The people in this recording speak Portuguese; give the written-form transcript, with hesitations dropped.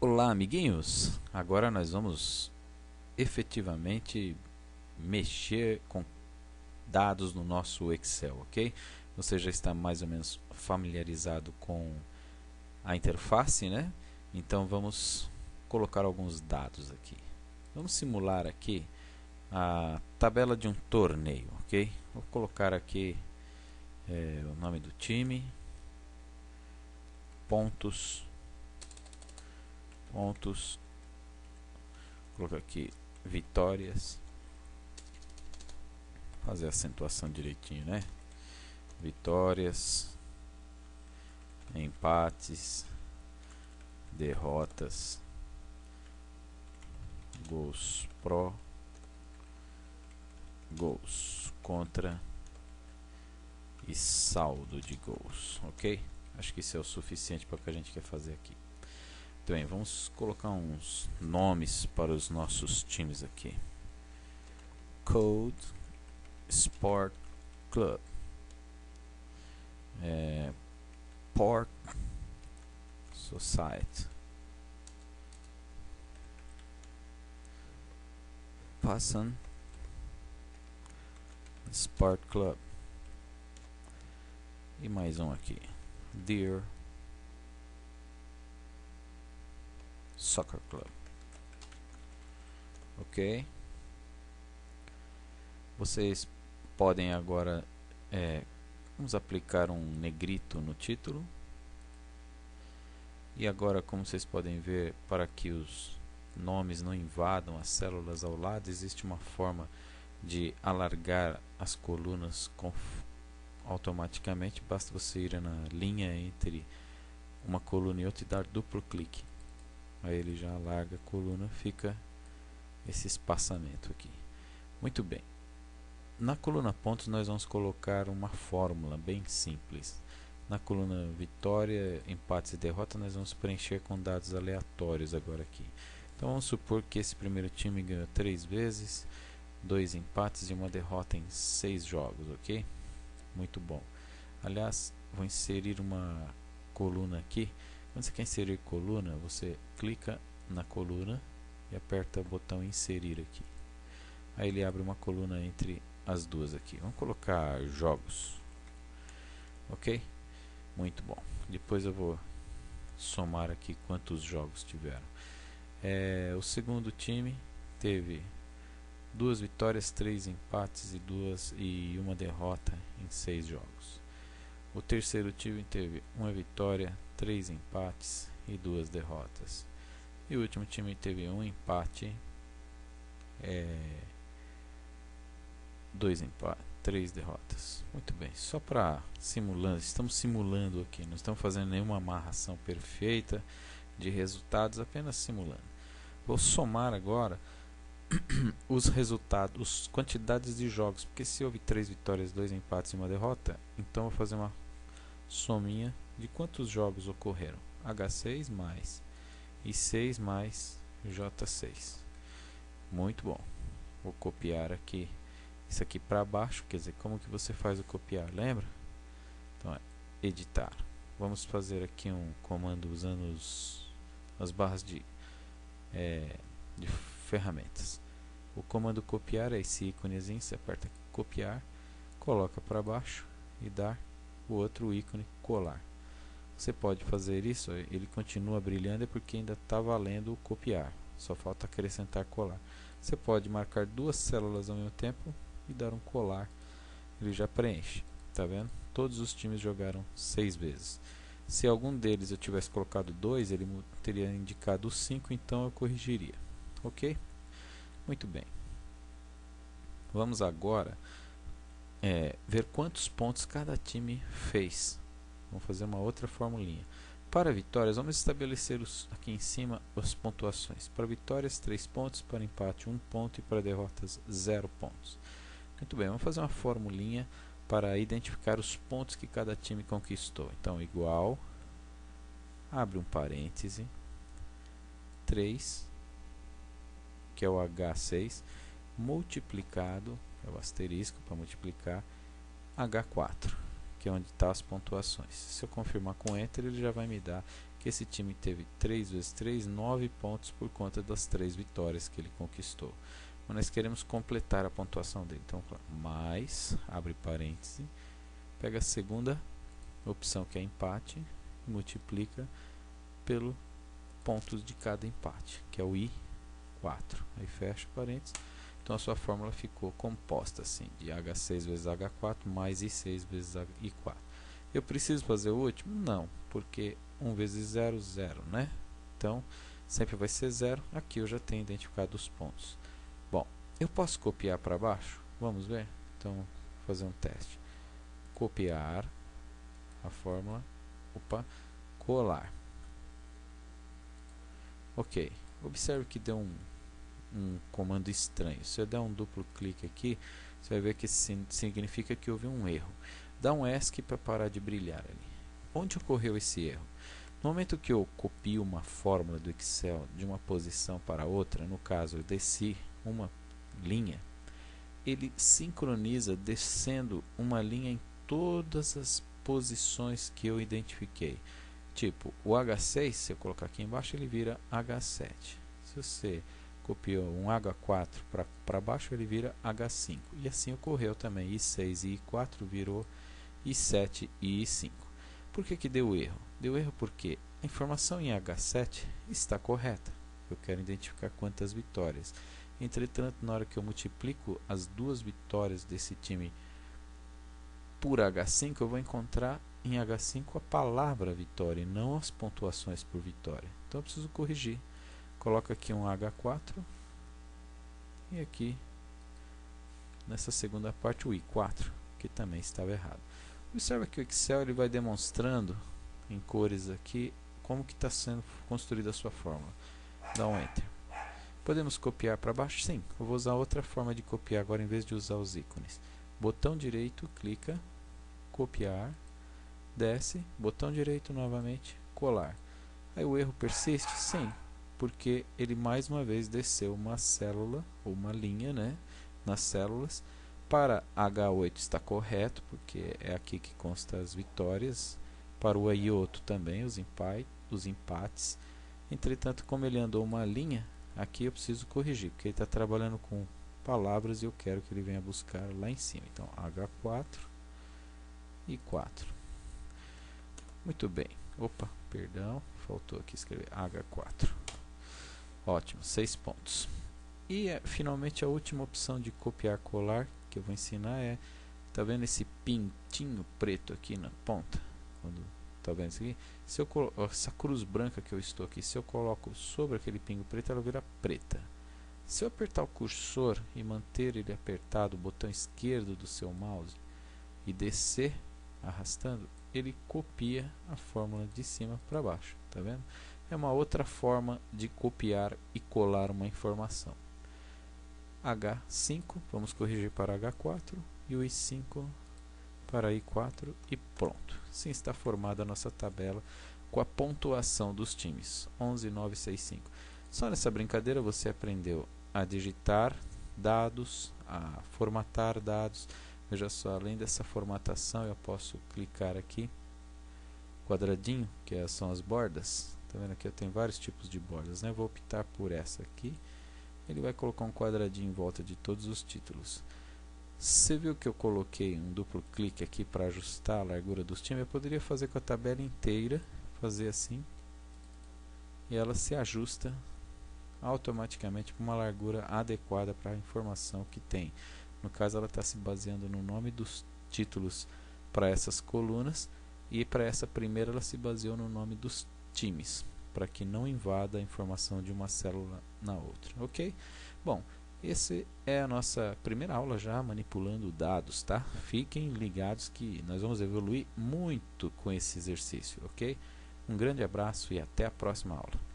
Olá, amiguinhos! Agora nós vamos efetivamente mexer com dados no nosso Excel, ok? Você já está mais ou menos familiarizado com a interface, né? Então vamos colocar alguns dados aqui. Vamos simular aqui a tabela de um torneio, ok? Vou colocar aqui o nome do time, pontos, pontos, vou colocar aqui vitórias, fazer a acentuação direitinho, né? Vitórias, empates, derrotas, gols pró, gols contra e saldo de gols, ok? Acho que isso é o suficiente para o que a gente quer fazer aqui. Então, bem, vamos colocar uns nomes para os nossos times aqui. Code Sport Club, Pork Society, Passan Sport Club e mais um aqui, Deer Soccer Club, ok? Vocês podem agora vamos aplicar um negrito no título. E agora, como vocês podem ver, para que os nomes não invadam as células ao lado, existe uma forma de alargar as colunas automaticamente. Basta você ir na linha entre uma coluna e outra e dar duplo clique. Aí ele já alarga a coluna, fica esse espaçamento aqui. Muito bem. Na coluna pontos nós vamos colocar uma fórmula bem simples. Na coluna vitória, empates e derrota nós vamos preencher com dados aleatórios agora aqui. Então vamos supor que esse primeiro time ganhou 3 vezes, 2 empates e uma derrota em 6 jogos, ok? Muito bom. Aliás, vou inserir uma coluna aqui. Quando você quer inserir coluna, você clica na coluna e aperta o botão inserir aqui. Aí ele abre uma coluna entre as duas aqui. Vamos colocar jogos, ok? Muito bom. Depois eu vou somar aqui quantos jogos tiveram. O segundo time teve 2 vitórias, 3 empates e uma derrota em 6 jogos. O terceiro time teve 1 vitória, 3 empates e 2 derrotas. E o último time teve 1 empate, 2 empates, 3 derrotas. Muito bem, só para simulando, estamos simulando aqui, não estamos fazendo nenhuma amarração perfeita de resultados, apenas simulando. Vou somar agora os resultados, as quantidades de jogos, porque se houve 3 vitórias, 2 empates e uma derrota, então vou fazer uma sominha de quantos jogos ocorreram. H6 mais I6 mais J6. Muito bom. Vou copiar aqui isso aqui para baixo, quer dizer, como que você faz o copiar, lembra? Então editar. Vamos fazer aqui um comando usando as barras de ferramentas. O comando copiar é esse íconezinho, você aperta copiar, coloca para baixo e dá o outro ícone colar. Você pode fazer isso, ele continua brilhando, é porque ainda está valendo o copiar, só falta acrescentar colar. Você pode marcar 2 células ao mesmo tempo e dar um colar, ele já preenche, tá vendo? Todos os times jogaram 6 vezes. Se algum deles eu tivesse colocado 2, ele teria indicado 5, então eu corrigiria, ok? Muito bem. Vamos agora ver quantos pontos cada time fez. Vamos fazer uma outra formulinha. Para vitórias, vamos estabelecer aqui em cima as pontuações. Para vitórias, 3 pontos, para empate, 1 ponto e para derrotas, 0 pontos. Muito bem, vamos fazer uma formulinha para identificar os pontos que cada time conquistou. Então, igual, abre um parêntese, 3, que é o H6, multiplicado, é o asterisco para multiplicar, H4, que é onde estão as pontuações. Se eu confirmar com Enter, ele já vai me dar que esse time teve 3 vezes 3, 9 pontos por conta das 3 vitórias que ele conquistou. Mas nós queremos completar a pontuação dele. Então, mais, abre parêntese, pega a segunda opção que é empate e multiplica pelo pontos de cada empate, que é o I4. Aí fecha parênteses. Então a sua fórmula ficou composta assim, de H6 vezes H4 mais I6 vezes I4. Eu preciso fazer o último? Não, porque 1 vezes 0, 0, né? Então, sempre vai ser 0. Aqui eu já tenho identificado os pontos. Bom, eu posso copiar para baixo? Vamos ver? Então, vou fazer um teste. Copiar a fórmula, colar. Ok, observe que deu um comando estranho. Se eu der um duplo clique aqui, você vai ver que significa que houve um erro. Dá um ESC para parar de brilhar ali. Onde ocorreu esse erro? No momento que eu copio uma fórmula do Excel de uma posição para outra, no caso eu desci uma linha, ele sincroniza descendo uma linha em todas as posições que eu identifiquei. Tipo, o H6, se eu colocar aqui embaixo, ele vira H7. Se você copiou um H4 para baixo, ele vira H5. E assim ocorreu também. I6 e I4 virou I7 e I5. Por que deu erro? Deu erro porque a informação em H7 está correta. Eu quero identificar quantas vitórias. Entretanto, na hora que eu multiplico as duas vitórias desse time por H5, eu vou encontrar em H5 a palavra vitória e não as pontuações por vitória. Então eu preciso corrigir. Coloco aqui um H4 e aqui nessa segunda parte o I4, que também estava errado. Observa que o Excel ele vai demonstrando em cores aqui como que está sendo construída a sua fórmula. Dá um Enter. Podemos copiar para baixo? Sim. Eu vou usar outra forma de copiar agora em vez de usar os ícones. Botão direito, clica, copiar, desce, botão direito novamente, colar. Aí o erro persiste? Sim, porque ele mais uma vez desceu uma célula, ou uma linha, né, nas células. Para H8 está correto, porque é aqui que consta as vitórias. Para o I8 também, os empates. Entretanto, como ele andou uma linha, aqui eu preciso corrigir, porque ele está trabalhando com palavras e eu quero que ele venha buscar lá em cima. Então, H4 e 4. Muito bem. Opa, perdão, faltou aqui escrever H4. Ótimo, 6 pontos. E finalmente a última opção de copiar colar que eu vou ensinar é, tá vendo esse pintinho preto aqui na ponta? Tá vendo isso aqui? Se eu essa cruz branca que eu estou aqui, se eu coloco sobre aquele pingo preto, ela vira preta. Se eu apertar o cursor e manter ele apertado, o botão esquerdo do seu mouse, e descer arrastando, ele copia a fórmula de cima para baixo, tá vendo? É uma outra forma de copiar e colar uma informação. H5, vamos corrigir para H4 e o I5 para I4 e pronto. Assim está formada a nossa tabela com a pontuação dos times 11, 9, 6, 5. Só nessa brincadeira você aprendeu a digitar dados, a formatar dados. Veja só, além dessa formatação eu posso clicar aqui, quadradinho, que são as bordas. Tá vendo aqui eu tenho vários tipos de bordas, né? Vou optar por essa aqui. Ele vai colocar um quadradinho em volta de todos os títulos. Você viu que eu coloquei um duplo clique aqui para ajustar a largura dos times? Eu poderia fazer com a tabela inteira, fazer assim, e ela se ajusta automaticamente para uma largura adequada para a informação que tem. No caso, ela está se baseando no nome dos títulos para essas colunas, e para essa primeira ela se baseou no nome dos times, para que não invada a informação de uma célula na outra, ok? Bom, essa é a nossa primeira aula já manipulando dados, tá? Fiquem ligados que nós vamos evoluir muito com esse exercício, ok? Um grande abraço e até a próxima aula.